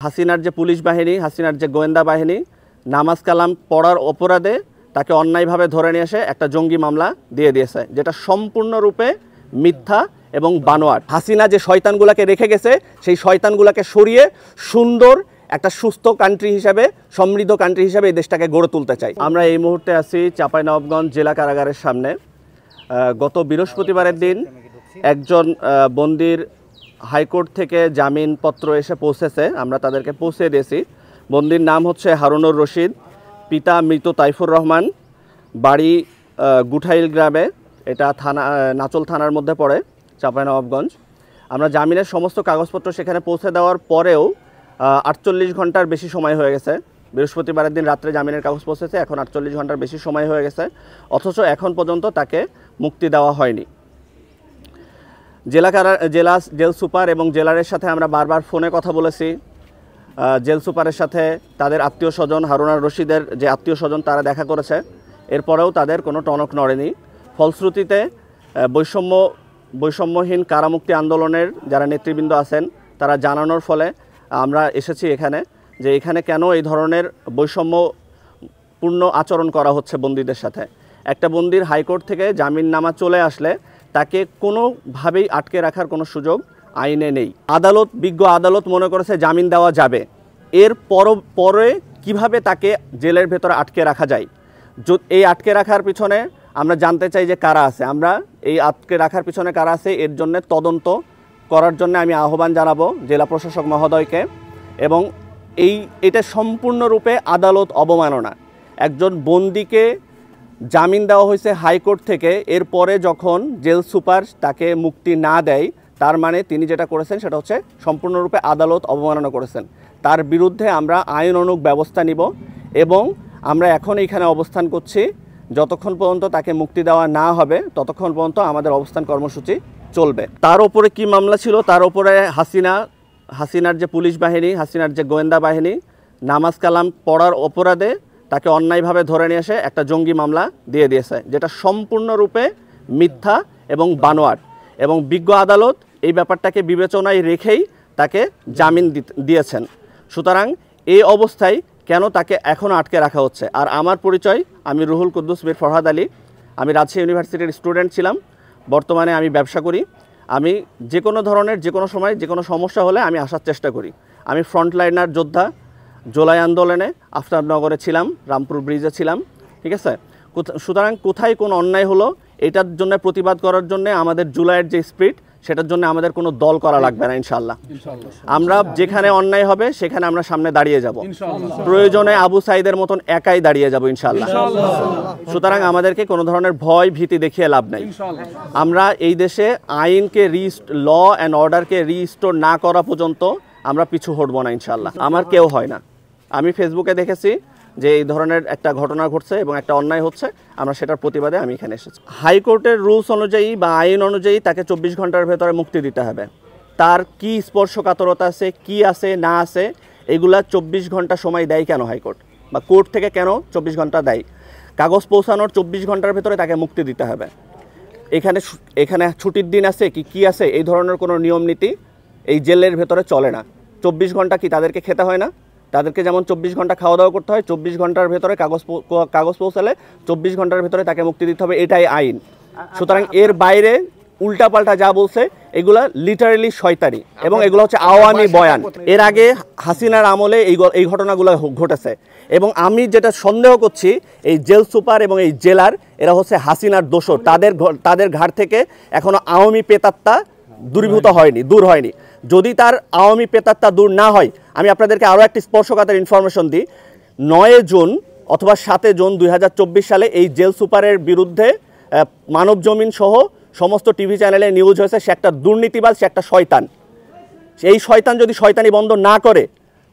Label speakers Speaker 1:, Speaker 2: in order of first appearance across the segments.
Speaker 1: হাসিনার যে পুলিশ বাহিনী, হাসিনার যে গোয়েন্দা বাহিনী নামাজ কালাম পড়ার অপরাধে তাকে অন্যায়ভাবে ধরে নিয়ে এসে একটা জঙ্গি মামলা দিয়ে দিয়েছে, যেটা সম্পূর্ণরূপে মিথ্যা এবং বানোয়াট। হাসিনা যে শয়তানগুলোকে রেখে গেছে সেই শয়তানগুলোকে সরিয়ে সুন্দর একটা সুস্থ কান্ট্রি হিসাবে, সমৃদ্ধ কান্ট্রি হিসাবে এই দেশটাকে গড়ে তুলতে চাই। আমরা এই মুহূর্তে আছি চাঁপাইনবাবগঞ্জ জেলা কারাগারের সামনে। গত বৃহস্পতিবারের দিন একজন বন্দির হাইকোর্ট থেকে জামিনপত্র এসে পৌঁছেছে, আমরা তাদেরকে পৌঁছে দিয়েছি। বন্দির নাম হচ্ছে হারুনুর রশিদ, পিতা মৃত তাইফুর রহমান, বাড়ি গুঠাইল গ্রামে, এটা থানা নাচল থানার মধ্যে পড়ে, চাঁপাইনবাবগঞ্জ। আমরা জামিনের সমস্ত কাগজপত্র সেখানে পৌঁছে দেওয়ার পরেও 48 ঘন্টার বেশি সময় হয়ে গেছে। বৃহস্পতিবারের দিন রাত্রে জামিনের কাগজ পৌঁছেছে, এখন 48 ঘন্টার বেশি সময় হয়ে গেছে, অথচ এখন পর্যন্ত তাকে মুক্তি দেওয়া হয়নি। জেল সুপার এবং জেলারের সাথে আমরা বারবার ফোনে কথা বলেছি। জেল সুপারের সাথে তাদের আত্মীয় স্বজন, হারুনুর রশিদের যে আত্মীয় স্বজন, তারা দেখা করেছে, এরপরেও তাদের কোনো টনক নড়েনি। ফলশ্রুতিতে বৈষম্যহীন কারামুক্তি আন্দোলনের যারা নেতৃবৃন্দ আছেন তারা জানানোর ফলে আমরা এসেছি এখানে, যে এখানে কেন এই ধরনের বৈষম্যপূর্ণ আচরণ করা হচ্ছে বন্দীদের সাথে। একটা বন্দির হাইকোর্ট থেকে জামিননামা চলে আসলে তাকে কোনোভাবেই আটকে রাখার কোনো সুযোগ আইনে নেই। বিজ্ঞ আদালত মনে করেছে জামিন দেওয়া যাবে, এর পরে কিভাবে তাকে জেলের ভেতরে আটকে রাখা যায়। এই আটকে রাখার পিছনে আমরা জানতে চাই যে কারা আছে। আমরা এই আটকে রাখার পিছনে কারা আছে এর জন্য তদন্ত করার জন্য আমি আহ্বান জানাবো জেলা প্রশাসক মহোদয়কে। এবং এটা সম্পূর্ণরূপে আদালত অবমাননা। একজন বন্দীকে জামিন দেওয়া হয়েছে হাইকোর্ট থেকে, এরপরে যখন জেল সুপার তাকে মুক্তি না দেয়, তার মানে তিনি যেটা করেছেন সেটা হচ্ছে সম্পূর্ণরূপে আদালত অবমাননা করেছেন। তার বিরুদ্ধে আমরা আইনানুগ ব্যবস্থা নিব এবং আমরা এখন এইখানে অবস্থান করছি। যতক্ষণ পর্যন্ত তাকে মুক্তি দেওয়া না হবে ততক্ষণ পর্যন্ত আমাদের অবস্থান কর্মসূচি চলবে। তার উপরে কি মামলা ছিল? তার উপরে হাসিনার যে পুলিশ বাহিনী, হাসিনার যে গোয়েন্দা বাহিনী নামাজ কালাম পড়ার অপরাধে তাকে অন্যায়ভাবে ধরে নিয়ে এসে একটা জঙ্গি মামলা দিয়ে দিয়েছে, যেটা সম্পূর্ণরূপে মিথ্যা এবং বানোয়াট। এবং বিজ্ঞ আদালত এই ব্যাপারটাকে বিবেচনায় রেখেই তাকে জামিন দিয়েছেন। সুতরাং এই অবস্থায় কেন তাকে এখনও আটকে রাখা হচ্ছে? আর আমার পরিচয়, আমি রুহুল কুদ্দুস মীর ফরহাদ আলী। আমি রাজশাহী ইউনিভার্সিটির স্টুডেন্ট ছিলাম, বর্তমানে আমি ব্যবসা করি। আমি যে কোনো ধরনের যে কোনো সময় যে কোনো সমস্যা হলে আমি আসার চেষ্টা করি। আমি ফ্রন্টলাইনার যোদ্ধা, জুলাই আন্দোলনে আফতাবনগরে ছিলাম, রামপুর ব্রিজে ছিলাম, ঠিক আছে। সুতরাং কোথায় কোন অন্যায় হলো এটার জন্য প্রতিবাদ করার জন্য আমাদের জুলাইয়ের যে স্পিরিট, সেটার জন্য আমাদের কোনো দল করা লাগবে না। ইনশাআল্লাহ আমরা যেখানে অন্যায় হবে সেখানে আমরা সামনে দাঁড়িয়ে যাব, প্রয়োজনে আবু সাইদের মতন একাই দাঁড়িয়ে যাব ইনশাআল্লাহ। সুতরাং আমাদেরকে কোনো ধরনের ভয় ভীতি দেখিয়ে লাভ নাই। আমরা এই দেশে আইনকে ল অ্যান্ড অর্ডারকে রিস্টোর না করা পর্যন্ত আমরা পিছু হটবো না ইনশাআল্লাহ। আমার কেউ হয় না। আমি ফেসবুকে দেখেছি যে এই ধরনের একটা ঘটনা ঘটছে এবং একটা অন্যায় হচ্ছে, আমরা সেটার প্রতিবাদে আমি এখানে এসেছি। হাইকোর্টের রুলস অনুযায়ী বা আইন অনুযায়ী তাকে 24 ঘন্টার ভেতরে মুক্তি দিতে হবে। তার কি স্পর্শকাতরতা আছে, কি আছে না আছে, এগুলা 24 ঘন্টা সময় দেয় কেন হাইকোর্ট বা কোর্ট থেকে কেন 24 ঘন্টা দেয়? কাগজ পৌঁছানোর 24 ঘন্টার ভেতরে তাকে মুক্তি দিতে হবে। এখানে ছুটির দিন আছে কি আছে, এই ধরনের কোনো নিয়ম নীতি এই জেলের ভেতরে চলে না। 24 ঘন্টা কি তাদেরকে খেতে হয় না? তাদেরকে যেমন 24 ঘন্টা খাওয়া দাওয়া করতে হয়, 24 ঘন্টার ভেতরে কাগজ পৌঁছালে 24 ঘন্টার ভেতরে তাকে মুক্তি দিতে হবে, এটাই আইন। সুতরাং এর বাইরে উল্টাপাল্টা যা বলছে এগুলা লিটারেলি শয়তানি এবং এগুলো হচ্ছে আওয়ামী বয়ান। এর আগে হাসিনার আমলে এই ঘটনাগুলো ঘটেছে এবং আমি যেটা সন্দেহ করছি এই জেল সুপার এবং এই জেলার, এরা হচ্ছে হাসিনার দোসর। তাদের ঘাট থেকে এখনো আওয়ামী প্রেতাত্মা দূর হয়নি। যদি তার আওয়ামী প্রেতাত্মা দূর না হয়, আমি আপনাদেরকে আরও একটি স্পর্শকাতর ইনফরমেশন দিই। 9 জুন অথবা 7 জুন 2024 সালে এই জেল সুপারের বিরুদ্ধে মানব জমিন সহ সমস্ত টিভি চ্যানেলে নিউজ হয়েছে সে একটা দুর্নীতিবাজ, সে একটা শয়তান। এই শয়তান যদি শয়তানি বন্ধ না করে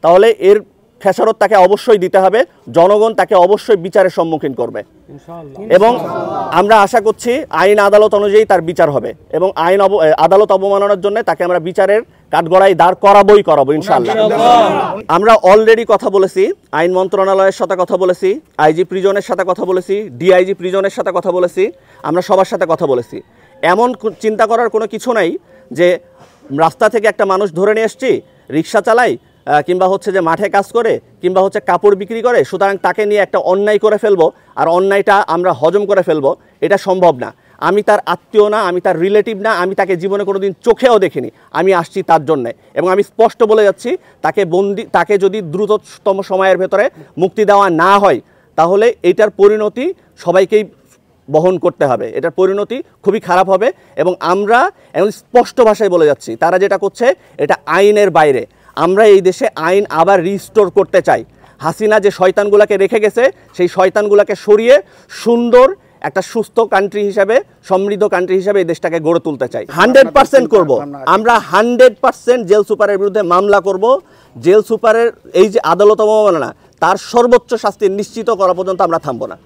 Speaker 1: তাহলে এর খেসারত তাকে অবশ্যই দিতে হবে। জনগণ তাকে অবশ্যই বিচারের সম্মুখীন করবে এবং আমরা আশা করছি আইন আদালত অনুযায়ী তার বিচার হবে এবং আদালত অবমাননার জন্য তাকে আমরা বিচারের কাঠগড়ায় দাঁড় করাবো ইনশাআল্লাহ। আমরা অলরেডি কথা বলেছি, আইন মন্ত্রণালয়ের সাথে কথা বলেছি, আইজি প্রিজনের সাথে কথা বলেছি, ডিআইজি প্রিজনের সাথে কথা বলেছি, আমরা সবার সাথে কথা বলেছি। এমন চিন্তা করার কোনো কিছু নাই যে রাস্তা থেকে একটা মানুষ ধরে নিয়ে এসছি, রিক্সা চালাই, কিংবা হচ্ছে যে মাঠে কাজ করে কিংবা হচ্ছে কাপড় বিক্রি করে, সুতরাং তাকে নিয়ে একটা অন্যায় করে ফেলবো আর অন্যায়টা আমরা হজম করে ফেলবো, এটা সম্ভব না। আমি তার আত্মীয় না, আমি তার রিলেটিভ না, আমি তাকে জীবনে কোনোদিন চোখেও দেখিনি, আমি আসছি তার জন্যে। এবং আমি স্পষ্ট বলে যাচ্ছি, তাকে যদি দ্রুততম সময়ের ভেতরে মুক্তি দেওয়া না হয় তাহলে এইটার পরিণতি সবাইকেই বহন করতে হবে, এটার পরিণতি খুবই খারাপ হবে। এবং আমরা এখন স্পষ্ট ভাষায় বলে যাচ্ছি, তারা যেটা করছে এটা আইনের বাইরে। আমরা এই দেশে আইন আবার রিস্টোর করতে চাই। হাসিনা যে শয়তানগুলোকে রেখে গেছে সেই শয়তানগুলোকে সরিয়ে সুন্দর একটা সুস্থ কান্ট্রি হিসাবে, সমৃদ্ধ কান্ট্রি হিসাবে এই দেশটাকে গড়ে তুলতে চাই। 100% করব আমরা, 100% জেল সুপারের বিরুদ্ধে মামলা করব। জেল সুপারের এই যে আদালত অবমাননা, তার সর্বোচ্চ শাস্তি নিশ্চিত করা পর্যন্ত আমরা থামবো না।